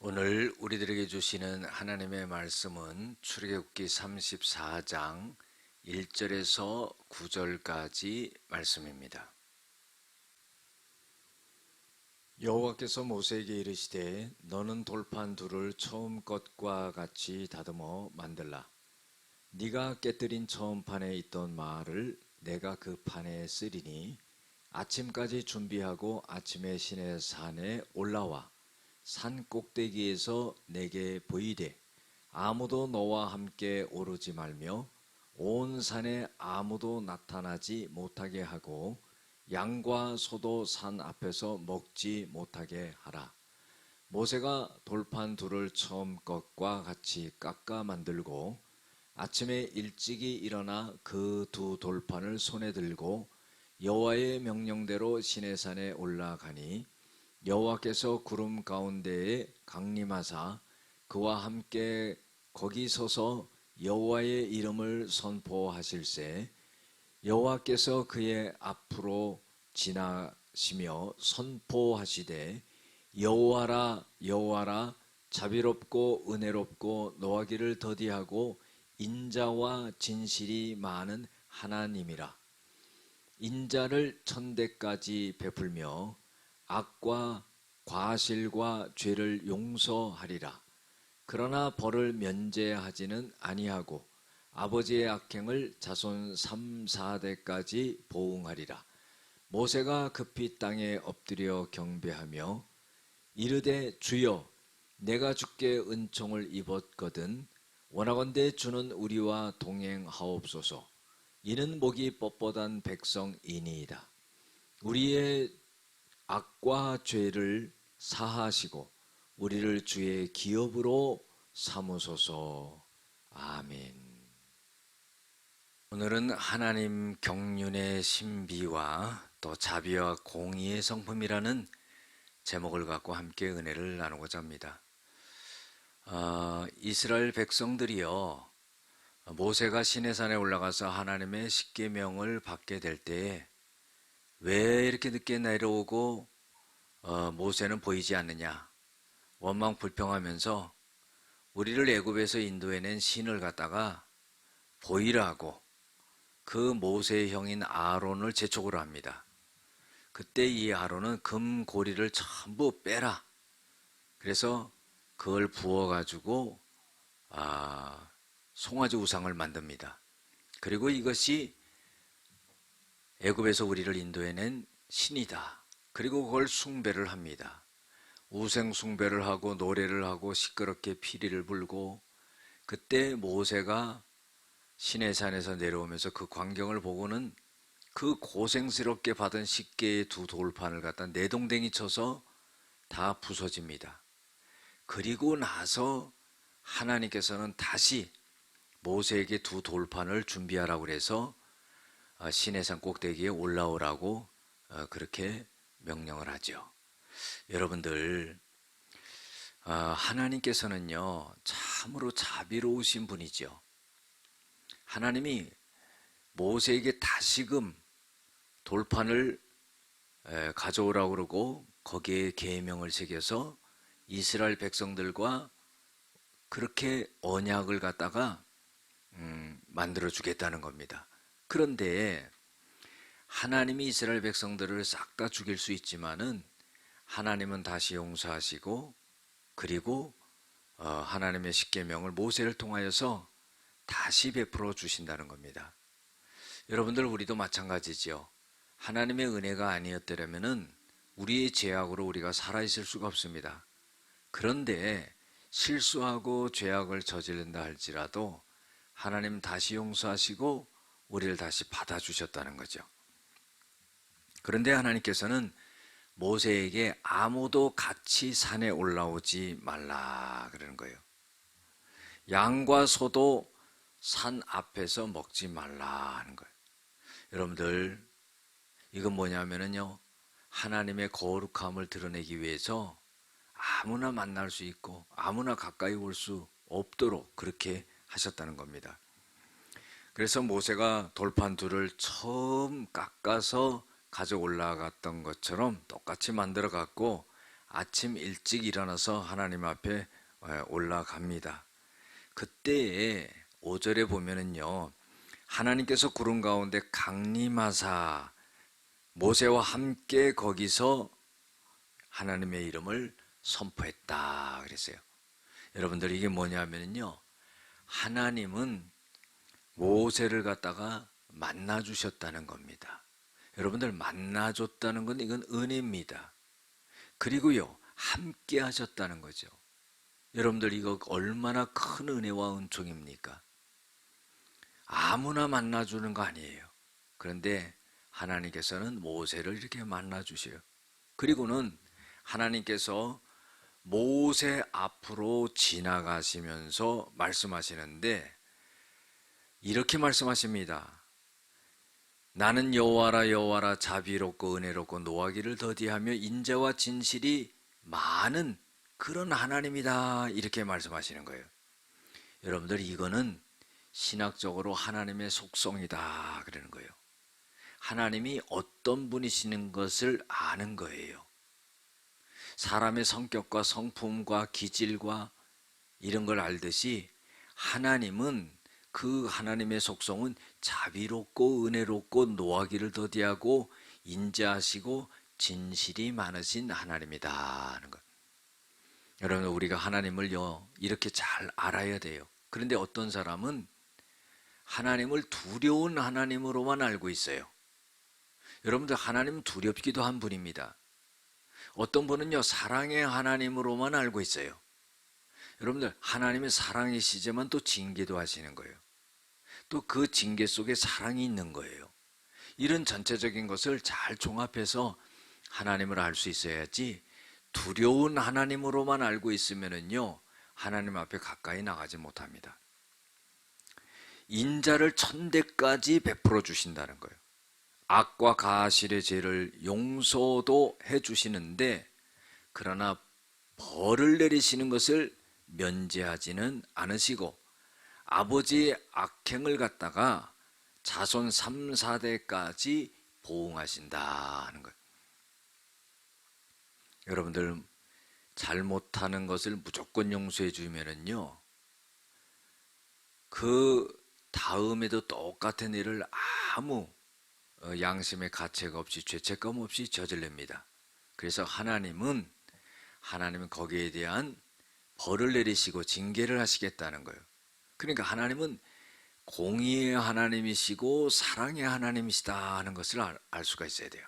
오늘 우리들에게 주시는 하나님의 말씀은 출애굽기 34장 1절에서 9절까지 말씀입니다. 여호와께서 모세에게 이르시되 너는 돌판 둘을 처음 것과 같이 다듬어 만들라. 네가 깨뜨린 처음 판에 있던 말을 내가 그 판에 쓰리니 아침까지 준비하고 아침에 시내 산에 올라와 산 꼭대기에서 내게 보이되 아무도 너와 함께 오르지 말며 온 산에 아무도 나타나지 못하게 하고 양과 소도 산 앞에서 먹지 못하게 하라. 모세가 돌판 둘을 처음 것과 같이 깎아 만들고 아침에 일찍이 일어나 그 두 돌판을 손에 들고 여호와의 명령대로 시내산에 올라가니 여호와께서 구름 가운데에 강림하사 그와 함께 거기 서서 여호와의 이름을 선포하실세 여호와께서 그의 앞으로 지나시며 선포하시되 여호와라 여호와라 자비롭고 은혜롭고 노하기를 더디하고 인자와 진실이 많은 하나님이라. 인자를 천대까지 베풀며 악과 과실과 죄를 용서하리라. 그러나 벌을 면제하지는 아니하고 아버지의 악행을 자손 3, 4대까지 보응하리라. 모세가 급히 땅에 엎드려 경배하며 이르되 주여 내가 주께 은총을 입었거든 원하건대 주는 우리와 동행하옵소서. 이는 목이 뻣뻣한 백성이니이다. 우리의 악과 죄를 사하시고 우리를 주의 기업으로 삼으소서. 아멘. 오늘은 하나님 경륜의 신비와 또 자비와 공의의 성품이라는 제목을 갖고 함께 은혜를 나누고자 합니다. 이스라엘 백성들이요, 모세가 시내산에 올라가서 하나님의 십계명을 받게 될 때에 왜 이렇게 늦게 내려오고 모세는 보이지 않느냐 원망 불평하면서 우리를 애굽에서 인도해낸 신을 갖다가 보이라 하고 그 모세의 형인 아론을 재촉을 합니다. 그때 이 아론은 금 고리를 전부 빼라. 그래서 그걸 부어가지고 송아지 우상을 만듭니다. 그리고 이것이 애굽에서 우리를 인도해낸 신이다. 그리고 그걸 숭배를 합니다. 우생 숭배를 하고 노래를 하고 시끄럽게 피리를 불고, 그때 모세가 시내산에서 내려오면서 그 광경을 보고는 그 고생스럽게 받은 10개의 두 돌판을 갖다 내동댕이 쳐서 다 부서집니다. 그리고 나서 하나님께서는 다시 모세에게 두 돌판을 준비하라고 그래서 시내산 꼭대기에 올라오라고 그렇게 명령을 하죠. 여러분들, 하나님께서는요 참으로 자비로우신 분이죠. 하나님이 모세에게 다시금 돌판을 가져오라고 그러고 거기에 계명을 새겨서 이스라엘 백성들과 그렇게 언약을 갖다가 만들어 주겠다는 겁니다. 그런데 하나님이 이스라엘 백성들을 싹 다 죽일 수 있지만은 하나님은 다시 용서하시고 그리고 하나님의 십계명을 모세를 통하여서 다시 베풀어 주신다는 겁니다. 여러분들, 우리도 마찬가지죠. 하나님의 은혜가 아니었더라면은 우리의 죄악으로 우리가 살아있을 수가 없습니다. 그런데 실수하고 죄악을 저지른다 할지라도 하나님 다시 용서하시고 우리를 다시 받아주셨다는 거죠. 그런데 하나님께서는 모세에게 아무도 같이 산에 올라오지 말라 그러는 거예요. 양과 소도 산 앞에서 먹지 말라 하는 거예요. 여러분들, 이건 뭐냐면요, 하나님의 거룩함을 드러내기 위해서 아무나 만날 수 있고 아무나 가까이 올 수 없도록 그렇게 하셨다는 겁니다. 그래서 모세가 돌판 둘을 처음 깎아서 가져 올라갔던 것처럼 똑같이 만들어 갖고 아침 일찍 일어나서 하나님 앞에 올라갑니다. 그때에 5절에 보면은요, 하나님께서 구름 가운데 강림하사 모세와 함께 거기서 하나님의 이름을 선포했다 그랬어요. 여러분들, 이게 뭐냐면요, 하나님은 모세를 갖다가 만나 주셨다는 겁니다. 여러분들, 만나 줬다는 건 이건 은혜입니다. 그리고요, 함께 하셨다는 거죠. 여러분들, 이거 얼마나 큰 은혜와 은총입니까? 아무나 만나주는 거 아니에요. 그런데 하나님께서는 모세를 이렇게 만나주셔요. 그리고는 하나님께서 모세 앞으로 지나가시면서 말씀하시는데 이렇게 말씀하십니다. 나는 여호와라 여호와라 자비롭고 은혜롭고 노하기를 더디하며 인자와 진실이 많은 그런 하나님이다, 이렇게 말씀하시는 거예요. 여러분들, 이거는 신학적으로 하나님의 속성이다 그러는 거예요. 하나님이 어떤 분이시는 것을 아는 거예요. 사람의 성격과 성품과 기질과 이런 걸 알듯이 하나님은, 그 하나님의 속성은 자비롭고 은혜롭고 노하기를 더디하고 인자하시고 진실이 많으신 하나님이다 하는 것. 여러분, 우리가 하나님을요 이렇게 잘 알아야 돼요. 그런데 어떤 사람은 하나님을 두려운 하나님으로만 알고 있어요. 여러분들, 하나님은 두렵기도 한 분입니다. 어떤 분은요 사랑의 하나님으로만 알고 있어요. 여러분들, 하나님은 사랑이시지만 또 징계도 하시는 거예요. 또 그 징계 속에 사랑이 있는 거예요. 이런 전체적인 것을 잘 종합해서 하나님을 알 수 있어야지, 두려운 하나님으로만 알고 있으면은요 하나님 앞에 가까이 나가지 못합니다. 인자를 1000대까지 베풀어 주신다는 거예요. 악과 가실의 죄를 용서도 해 주시는데, 그러나 벌을 내리시는 것을 면제하지는 않으시고 아버지의 악행을 갖다가 자손 3, 4대까지 보응하신다 하는 거예요. 여러분들, 잘못하는 것을 무조건 용서해 주면은요 그 다음에도 똑같은 일을 아무 양심의 가책 없이 죄책감 없이 저질릅니다. 그래서 하나님은 거기에 대한 벌을 내리시고 징계를 하시겠다는 거예요. 그러니까 하나님은 공의의 하나님이시고 사랑의 하나님이시다 하는 것을 알 수가 있어야 돼요.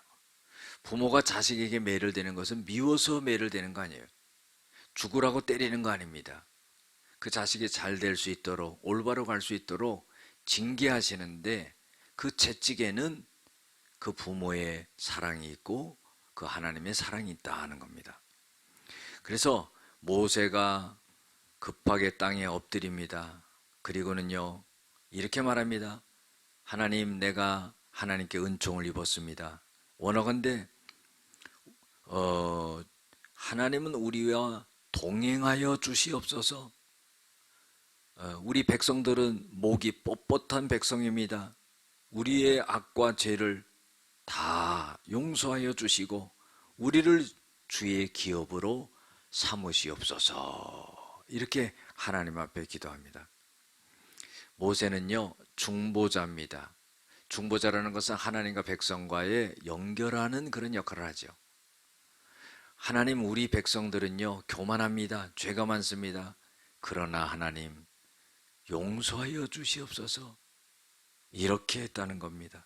부모가 자식에게 매를 대는 것은 미워서 매를 대는 거 아니에요. 죽으라고 때리는 거 아닙니다. 그 자식이 잘 될 수 있도록, 올바로 갈 수 있도록 징계하시는데, 그 채찍에는 그 부모의 사랑이 있고 그 하나님의 사랑이 있다 하는 겁니다. 그래서 모세가 급하게 땅에 엎드립니다. 그리고는요 이렇게 말합니다. 하나님, 내가 하나님께 은총을 입었습니다. 원하건대 하나님은 우리와 동행하여 주시옵소서. 우리 백성들은 목이 뻣뻣한 백성입니다. 우리의 악과 죄를 다 용서하여 주시고 우리를 주의 기업으로 삼으시옵소서. 이렇게 하나님 앞에 기도합니다. 모세는요 중보자입니다. 중보자라는 것은 하나님과 백성과의 연결하는 그런 역할을 하죠. 하나님, 우리 백성들은요 교만합니다. 죄가 많습니다. 그러나 하나님, 용서하여 주시옵소서. 이렇게 했다는 겁니다.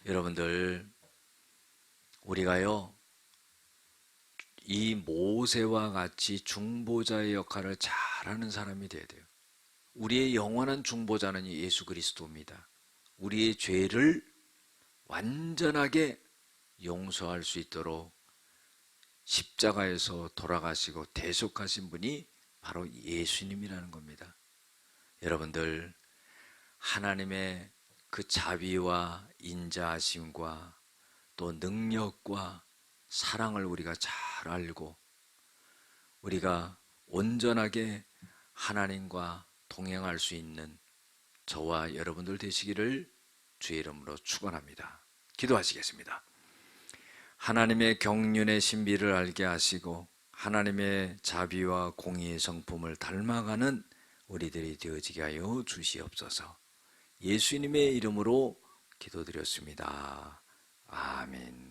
여러분들, 우리가요 이 모세와 같이 중보자의 역할을 잘하는 사람이 되어야 돼요. 우리의 영원한 중보자는 예수 그리스도입니다. 우리의 죄를 완전하게 용서할 수 있도록 십자가에서 돌아가시고 대속하신 분이 바로 예수님이라는 겁니다. 여러분들, 하나님의 그 자비와 인자하심과 또 능력과 사랑을 우리가 잘 알고 우리가 온전하게 하나님과 동행할 수 있는 저와 여러분들 되시기를 주의 이름으로 축원합니다. 기도하시겠습니다. 하나님의 경륜의 신비를 알게 하시고 하나님의 자비와 공의의 성품을 닮아가는 우리들이 되어지게 하여 주시옵소서. 예수님의 이름으로 기도드렸습니다. 아멘.